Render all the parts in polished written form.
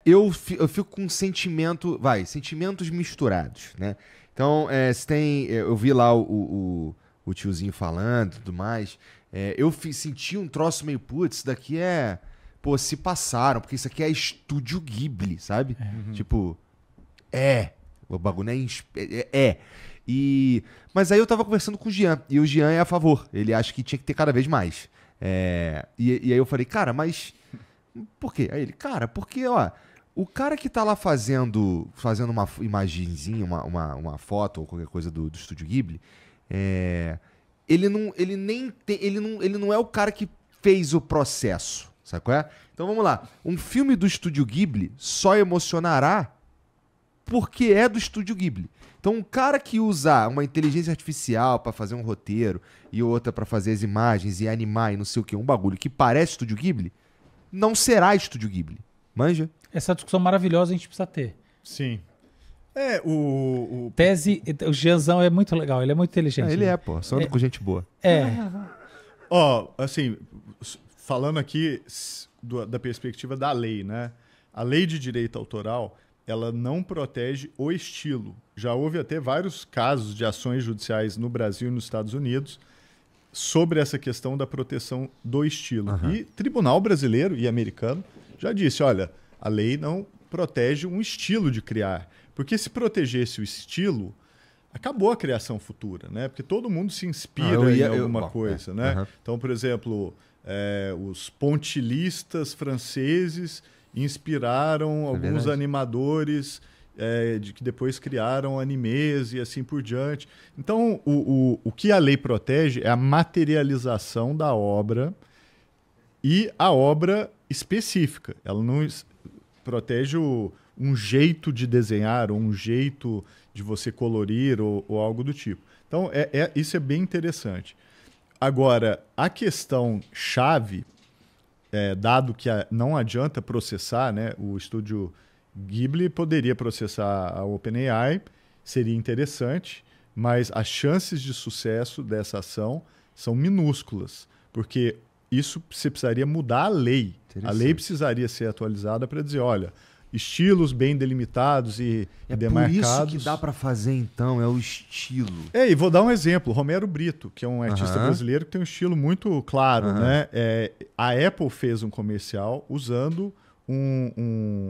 eu fico com sentimentos misturados, né? Então, eu vi lá o tiozinho falando e tudo mais. Senti um troço meio, putz, isso daqui pô, se passaram, porque isso aqui é Estúdio Ghibli, sabe? Tipo, o bagulho Mas aí eu tava conversando com o Jean, e o Jean é a favor. Ele acha que tinha que ter cada vez mais. E aí eu falei, cara, mas por quê? Aí ele, cara, porque, ó, o cara que tá lá fazendo uma imagenzinha, uma foto ou qualquer coisa do Estúdio Ghibli, ele não é o cara que fez o processo, sabe qual é? Então vamos lá, um filme do Estúdio Ghibli só emocionará porque é do Estúdio Ghibli. Então um cara que usa uma inteligência artificial pra fazer um roteiro e outra pra fazer as imagens e animar e não sei o que, um bagulho que parece Estúdio Ghibli, não será Estúdio Ghibli. Manja? Essa discussão maravilhosa a gente precisa ter. Sim. O Gianzão é muito legal, ele é muito inteligente. Ele pô, só anda com gente boa. Ó, assim, falando aqui da perspectiva da lei, né? A lei de direito autoral, ela não protege o estilo. Já houve até vários casos de ações judiciais no Brasil e nos Estados Unidos sobre essa questão da proteção do estilo. E tribunal brasileiro e americano já disse, olha, a lei não protege um estilo de criar. Porque se protegesse o estilo, acabou a criação futura, né? Porque todo mundo se inspira em alguma coisa, né? Então, por exemplo, os pontilhistas franceses inspiraram alguns animadores que depois criaram animes e assim por diante. Então, o que a lei protege é a materialização da obra e a obra específica. Ela não protege um jeito de desenhar ou um jeito de você colorir ou algo do tipo. Então, isso é bem interessante. Agora, a questão chave, dado que não adianta processar, né, o estúdio Ghibli poderia processar a OpenAI, seria interessante, mas as chances de sucesso dessa ação são minúsculas, porque isso você precisaria mudar a lei. A lei precisaria ser atualizada para dizer, olha, estilos bem delimitados e demarcados. Por isso que dá para fazer, então, é o estilo. E vou dar um exemplo. Romero Brito, que é um artista brasileiro que tem um estilo muito claro, né? A Apple fez um comercial usando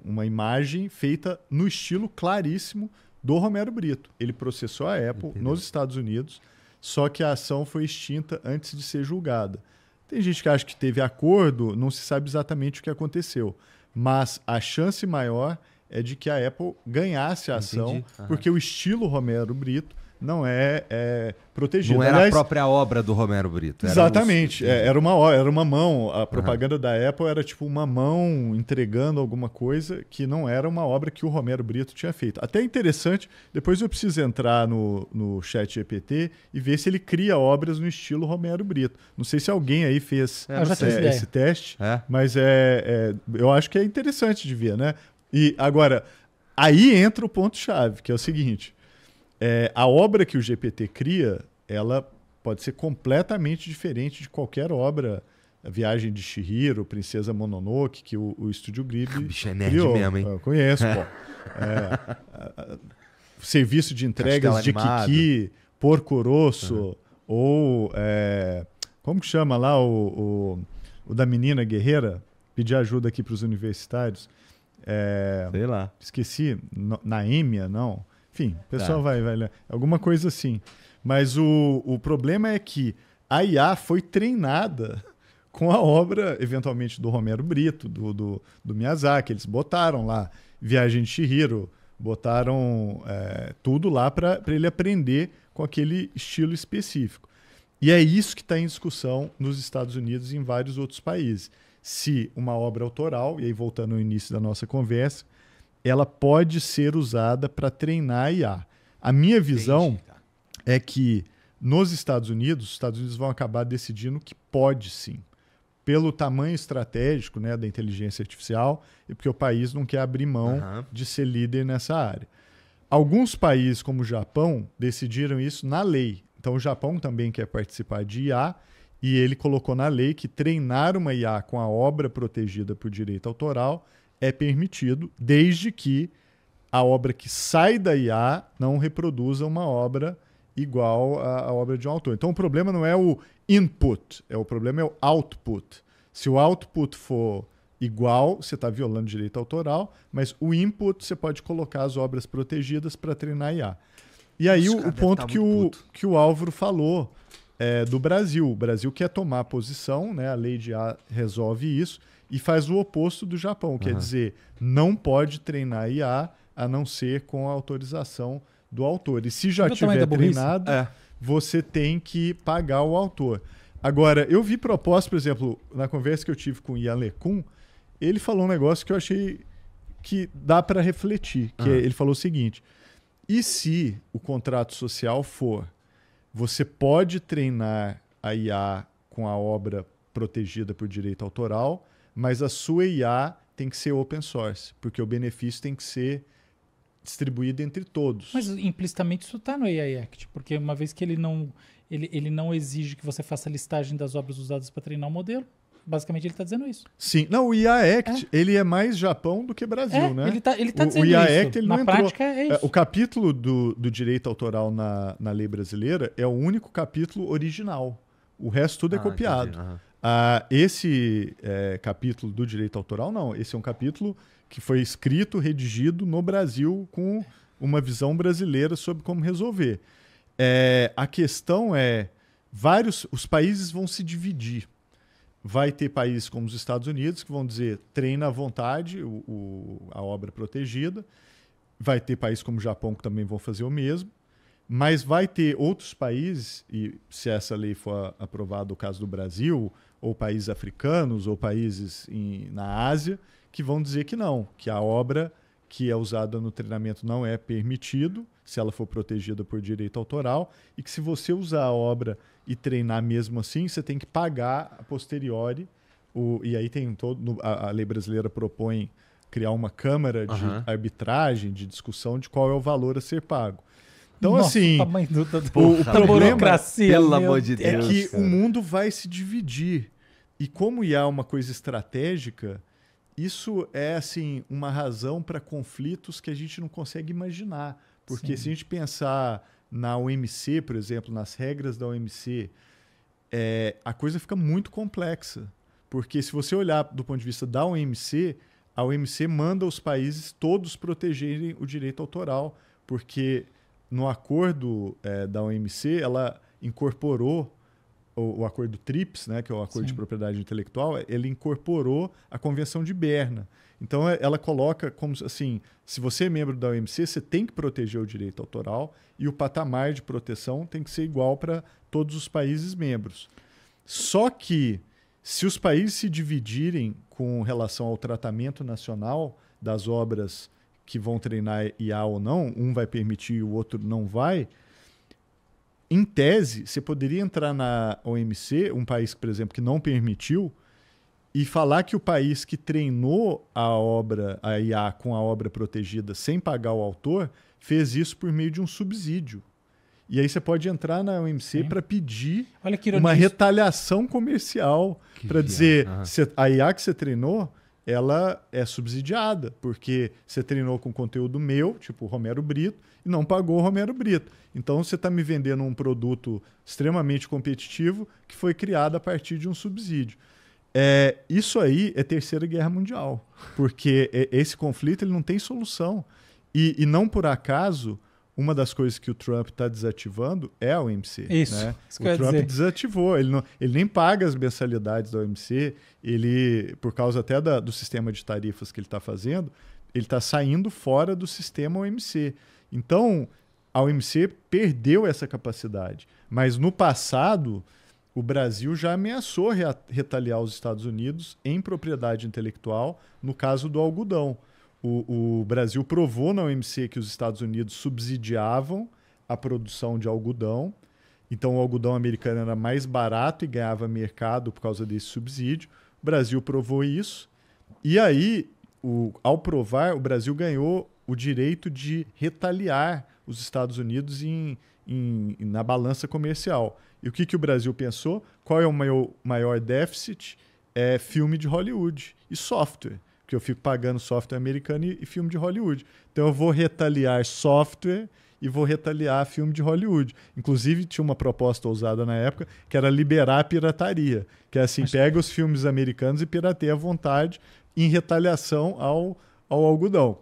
uma imagem feita no estilo claríssimo do Romero Brito. Ele processou a Apple nos Estados Unidos, só que a ação foi extinta antes de ser julgada. Tem gente que acha que teve acordo, não se sabe exatamente o que aconteceu. Mas a chance maior é de que a Apple ganhasse a ação, porque o estilo Romero Brito não é protegido. Não era a própria obra do Romero Brito. Exatamente. Era uma mão. A propaganda da Apple era tipo uma mão entregando alguma coisa que não era uma obra que o Romero Brito tinha feito. Até interessante, depois eu preciso entrar no ChatGPT e ver se ele cria obras no estilo Romero Brito. Não sei se alguém aí fez esse teste, mas eu acho que é interessante de ver, né? E agora, aí entra o ponto-chave, que é o seguinte... a obra que o GPT cria, ela pode ser completamente diferente de qualquer obra. A Viagem de Chihiro, Princesa Mononoke, que o Estúdio Ghibli bicho é nerd criou. mesmo, hein? Eu conheço, pô. Serviço de entregas de Kiki, Porco Rosso, ou... como que chama lá o da menina guerreira? Pedir ajuda aqui para os universitários. Sei lá. Esqueci. Naêmia, não. Enfim, o pessoal vai ler. Alguma coisa assim. Mas o problema é que a IA foi treinada com a obra, eventualmente, do Romero Brito, do Miyazaki. Eles botaram lá Viagem de Chihiro, botaram tudo lá para ele aprender com aquele estilo específico. E é isso que está em discussão nos Estados Unidos e em vários outros países. Se uma obra autoral, e aí voltando ao início da nossa conversa, ela pode ser usada para treinar a IA. A minha visão é que nos Estados Unidos, os Estados Unidos vão acabar decidindo que pode sim, pelo tamanho estratégico, né, da inteligência artificial e porque o país não quer abrir mão de ser líder nessa área. Alguns países, como o Japão, decidiram isso na lei. Então o Japão também quer participar de IA e ele colocou na lei que treinar uma IA com a obra protegida por direito autoral é permitido, desde que a obra que sai da IA não reproduza uma obra igual à obra de um autor. Então o problema não é o input, o problema é o output. Se o output for igual, você está violando direito autoral, mas o input você pode colocar as obras protegidas para treinar IA. E aí o ponto que o Álvaro falou do Brasil. O Brasil quer tomar posição, né? A lei de IA resolve isso e faz o oposto do Japão. Quer dizer, não pode treinar IA a não ser com a autorização do autor. E se já tiver treinado, você tem que pagar o autor. Agora, eu vi proposta, por exemplo, na conversa que eu tive com o Ian LeCun, ele falou um negócio que eu achei que dá para refletir. Ele falou o seguinte: e se o contrato social for, você pode treinar a IA com a obra protegida por direito autoral, mas a sua IA tem que ser open source, porque o benefício tem que ser distribuído entre todos. Mas implicitamente isso está no AI Act, porque uma vez que ele não exige que você faça a listagem das obras usadas para treinar o modelo, basicamente ele está dizendo isso. Sim. Não, o IA Act, ele é mais Japão do que Brasil, né? Ele tá dizendo o IA isso. Act, ele Na não prática é isso. O capítulo do direito autoral na lei brasileira é o único capítulo original. O resto tudo é copiado. Esse capítulo do direito autoral, não. Esse é um capítulo que foi escrito, redigido no Brasil com uma visão brasileira sobre como resolver. A questão é, os países vão se dividir. Vai ter países como os Estados Unidos que vão dizer treina à vontade a obra protegida. Vai ter países como o Japão que também vão fazer o mesmo. Mas vai ter outros países, e se essa lei for aprovada, o caso do Brasil, ou países africanos, ou países na Ásia, que vão dizer que não, que a obra que é usada no treinamento não é permitido, se ela for protegida por direito autoral, e que se você usar a obra e treinar mesmo assim, você tem que pagar a posteriori. E aí tem a lei brasileira propõe criar uma câmara de arbitragem, de discussão de qual é o valor a ser pago. Então, Nossa, assim, o problema burocracia, pelo amor de Deus, é que o mundo vai se dividir. E como IA é uma coisa estratégica, isso é assim uma razão para conflitos que a gente não consegue imaginar. Porque se a gente pensar na OMC, por exemplo, nas regras da OMC, a coisa fica muito complexa. Porque se você olhar do ponto de vista da OMC, a OMC manda os países todos protegerem o direito autoral, porque no acordo da OMC, ela incorporou o acordo TRIPS, né, que é o acordo de propriedade intelectual, ele incorporou a Convenção de Berna. Então, ela coloca como assim, se você é membro da OMC, você tem que proteger o direito autoral e o patamar de proteção tem que ser igual para todos os países membros. Só que, se os países se dividirem com relação ao tratamento nacional das obras que vão treinar IA ou não, um vai permitir e o outro não vai, em tese, você poderia entrar na OMC, um país, por exemplo, que não permitiu, e falar que o país que treinou a IA com a obra protegida sem pagar o autor, fez isso por meio de um subsídio. E aí você pode entrar na OMC para pedir uma retaliação comercial, para dizer, a IA que você treinou, ela é subsidiada, porque você treinou com conteúdo meu, tipo Romero Brito, e não pagou o Romero Brito. Então você está me vendendo um produto extremamente competitivo que foi criado a partir de um subsídio. Isso aí é Terceira Guerra Mundial, porque esse conflito ele não tem solução. E não por acaso, uma das coisas que o Trump está desativando é a OMC. Isso, né? isso O Trump desativou, ele nem paga as mensalidades da OMC, por causa até do sistema de tarifas que ele está fazendo, ele está saindo fora do sistema OMC. Então, a OMC perdeu essa capacidade. Mas no passado, o Brasil já ameaçou retaliar os Estados Unidos em propriedade intelectual, no caso do algodão. O Brasil provou na OMC que os Estados Unidos subsidiavam a produção de algodão. Então, o algodão americano era mais barato e ganhava mercado por causa desse subsídio. O Brasil provou isso. E aí, ao provar, o Brasil ganhou o direito de retaliar os Estados Unidos na balança comercial. E o que o Brasil pensou? Qual é o maior déficit? É filme de Hollywood e software. porque eu fico pagando software americano e filme de Hollywood. Então eu vou retaliar software e vou retaliar filme de Hollywood. Inclusive, tinha uma proposta ousada na época, que era liberar a pirataria. Que é assim, pega os filmes americanos e pirateia à vontade em retaliação ao algodão.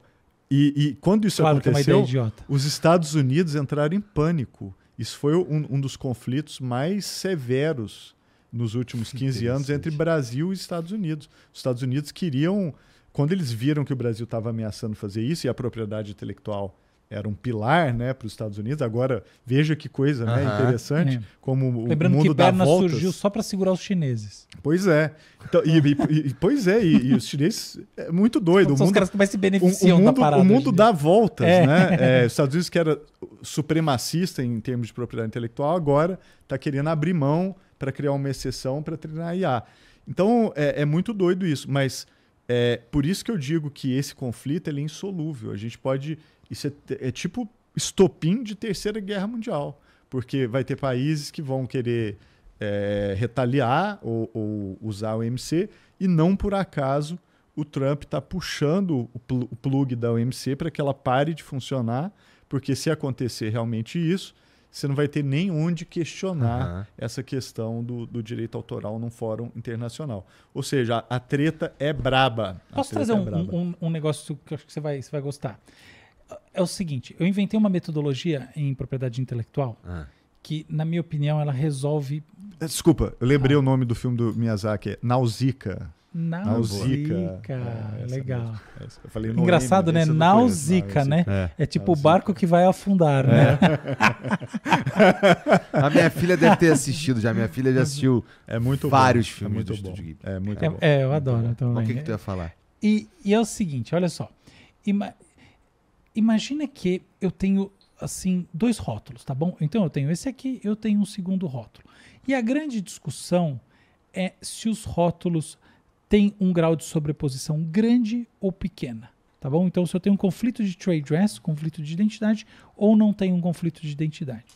E quando isso aconteceu, que é uma ideia idiota. os Estados Unidos entraram em pânico. Isso foi um dos conflitos mais severos nos últimos 15 anos entre Brasil e Estados Unidos. Os Estados Unidos queriam, quando eles viram que o Brasil estava ameaçando fazer isso, e a propriedade intelectual era um pilar, né, para os Estados Unidos. Agora, veja que coisa, né, interessante, como o Lembrando mundo que dá Berna voltas. surgiu só para segurar os chineses. Pois é. Então, e os chineses é muito doido. São os caras que mais se beneficiam da parada. O mundo dá voltas, É. né? Os Estados Unidos, que era supremacista em termos de propriedade intelectual, agora está querendo abrir mão para criar uma exceção para treinar a IA. Então, é muito doido isso, mas por isso que eu digo que esse conflito ele é insolúvel. A gente pode... Isso é tipo estopim de Terceira Guerra Mundial, porque vai ter países que vão querer retaliar ou usar o OMC, e não por acaso o Trump está puxando o plug da OMC para que ela pare de funcionar, porque se acontecer realmente isso, você não vai ter nem onde questionar essa questão do direito autoral num fórum internacional. Ou seja, a treta é braba. Posso trazer um negócio que eu acho que você vai gostar? É o seguinte, eu inventei uma metodologia em propriedade intelectual que, na minha opinião, ela resolve... Desculpa, eu lembrei o nome do filme do Miyazaki, Nausicaa. Legal. Eu falei Engraçado, né? Nausicaa, né? É tipo o barco que vai afundar, né? A minha filha deve ter assistido já. Minha filha já assistiu vários filmes do Estúdio Ghibli. É muito bom. Eu adoro também. O que tu ia falar? E é o seguinte, olha só. Imagina que eu tenho, assim, 2 rótulos, tá bom? Então eu tenho esse aqui, eu tenho um segundo rótulo. E a grande discussão é se os rótulos têm um grau de sobreposição grande ou pequena, tá bom? Então se eu tenho um conflito de trade dress, conflito de identidade, ou não tenho um conflito de identidade.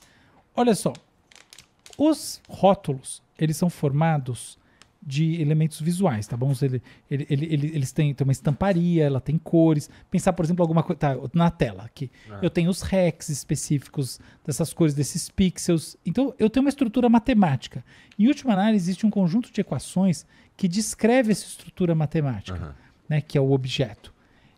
Olha só, os rótulos, eles são formados de elementos visuais, tá bom? Eles têm uma estamparia, ela tem cores. Pensar, por exemplo, alguma coisa... Tá, na tela aqui. Eu tenho os hex específicos dessas cores, desses pixels. Então, eu tenho uma estrutura matemática. Em última análise, existe um conjunto de equações que descreve essa estrutura matemática, né, que é o objeto.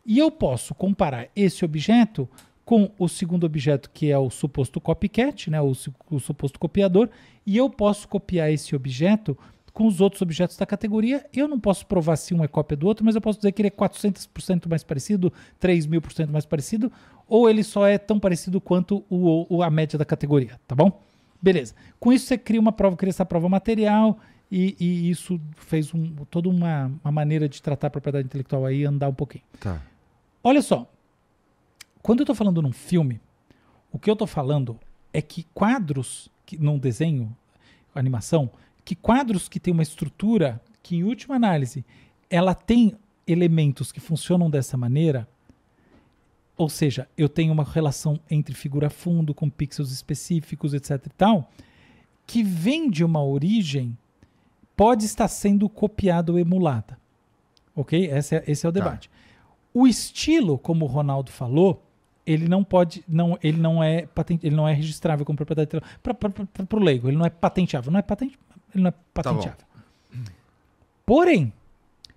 E eu posso comparar esse objeto com o segundo objeto, que é o suposto copycat, né, o suposto copiador, e eu posso copiar esse objeto com os outros objetos da categoria. Eu não posso provar se um é cópia do outro, mas eu posso dizer que ele é 400% mais parecido, 3.000% mais parecido, ou ele só é tão parecido quanto a média da categoria, tá bom? Beleza. Com isso você cria essa prova material, e isso fez toda uma maneira de tratar a propriedade intelectual aí andar um pouquinho. Tá. Olha só, quando eu estou falando num filme, o que eu estou falando é que quadros, num desenho, animação, que quadros que têm uma estrutura que, em última análise, ela tem elementos que funcionam dessa maneira, ou seja, eu tenho uma relação entre figura-fundo com pixels específicos, etc e tal, que vem de uma origem, pode estar sendo copiada ou emulada. Ok? Esse é o debate. O estilo, como o Ronaldo falou, ele não é registrável como propriedade para o leigo, ele não é patenteável. Ele não é patenteável. Tá. Porém,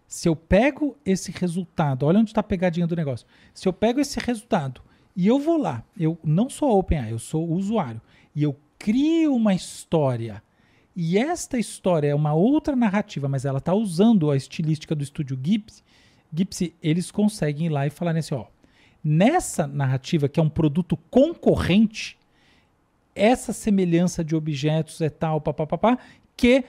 se eu pego esse resultado, olha onde está a pegadinha do negócio. Se eu pego esse resultado e eu vou lá, eu não sou a OpenAI, eu sou o usuário, e eu crio uma história, e esta história é uma outra narrativa, mas ela está usando a estilística do estúdio Ghibli, eles conseguem ir lá e falar assim, ó, nessa narrativa, que é um produto concorrente, essa semelhança de objetos é tal, que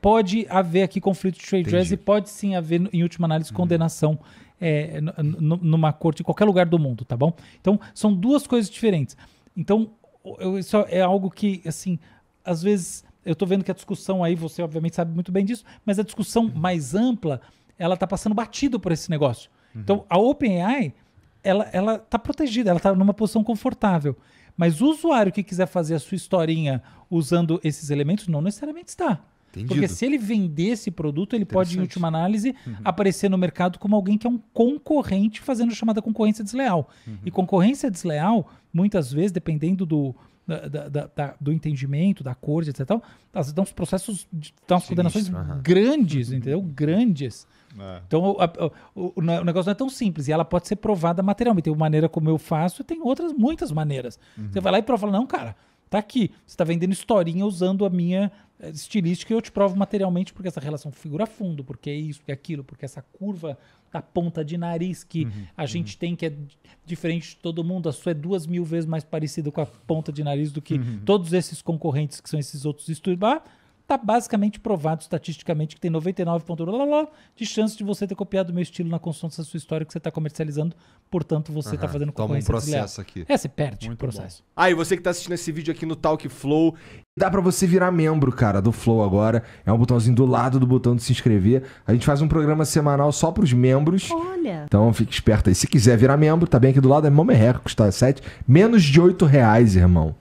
pode haver aqui conflito de trade dress e pode sim haver, em última análise, condenação numa corte em qualquer lugar do mundo, tá bom? Então, são 2 coisas diferentes. Então, isso é algo que, assim, às vezes, eu tô vendo que a discussão aí, você obviamente sabe muito bem disso, mas a discussão mais ampla, ela tá passando batido por esse negócio. Então, a OpenAI, ela tá protegida, ela tá numa posição confortável. Mas o usuário que quiser fazer a sua historinha usando esses elementos, não necessariamente está. Entendido. Porque se ele vender esse produto, ele pode, em Interessante. última análise, aparecer no mercado como alguém que é um concorrente fazendo a chamada concorrência desleal. E concorrência desleal, muitas vezes, dependendo do entendimento, da corte, etc. Elas dão uns processos, dão umas condenações grandes, entendeu? Grandes. Então, o negócio não é tão simples. E ela pode ser provada materialmente. Tem uma maneira como eu faço e tem muitas maneiras. Você vai lá e prova, não, cara, tá aqui. Você tá vendendo historinha usando a minha estilística e eu te provo materialmente porque essa relação figura fundo, porque é isso, porque é aquilo, porque essa curva da ponta de nariz que a gente tem, que é diferente de todo mundo, a sua é 2.000 vezes mais parecida com a ponta de nariz do que todos esses concorrentes que são esses outros estudos. Tá basicamente provado estatisticamente que tem 99,... de chance de você ter copiado o meu estilo na construção dessa sua história que você está comercializando, portanto você está fazendo Toma um concorrência desleal. processo aqui. Você perde o Muito processo. E você que tá assistindo esse vídeo aqui no Talk Flow, dá pra você virar membro, cara, do Flow agora. É um botãozinho do lado do botão de se inscrever. A gente faz um programa semanal só pros membros. Olha. Então fique esperto aí. Se quiser virar membro, tá bem aqui do lado, é mó merreca, custa menos de R$8, irmão.